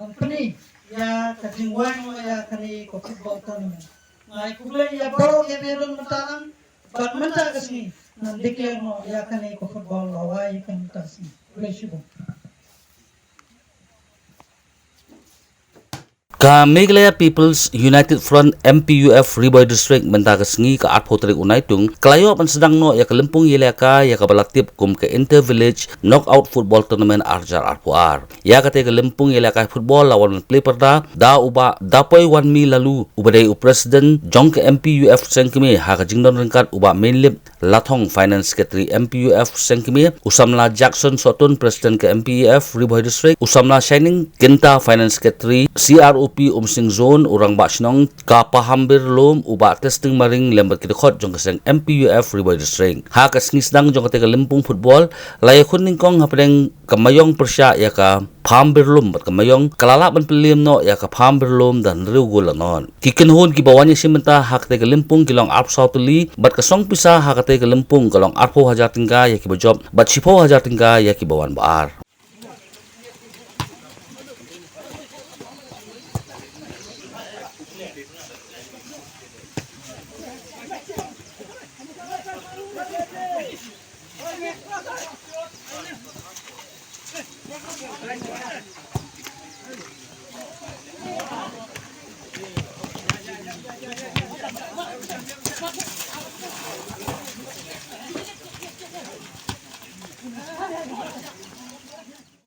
company ya kajingwan ya kani ko football tournament ngai kuble ya boro ya medon matanang bat menta kasni nan declare no ya kani ko football lawai kan tasni kuble Ka Meghalaya People's United Front MPUF Riboy District mentaka sngi ka at potrik unai tung kelayo pan sedang no ya kelempung yelaka ya ka balatip kum ke inter village knockout football tournament arjar arpuar ya kate kelempung yelaka football lawan Pyrda da uba dapoi 1 mi lalu ubadai president jong ke MPUF sengkimi ha ka jingdon rengkat uba mainlip lathong finance secretary MPUF sengkimi usamla Jackson Sotun president ke MPUF Riboy District usamla Shining Kinta finance secretary CRO Umsing zone orang Baksinong ka Pahambir lom uba testing maring lembat kidekot jong kaseng MPUF Riboy District. Ha kasni sedang jong kate lempung football laya kun ningkong hapeng kamayong persya ya ka Pahambir lom bat kamayong kalala ban pelim no ya ka Pahambir lom dan riugul non. Kikinhon kibawanya simenta ha kate lempung kilong arp sautuli bat kasong pisa ha kate lempung kalong arpo hajar tingga ya kibajob bat sipo hajar tingga ya kibawan baar.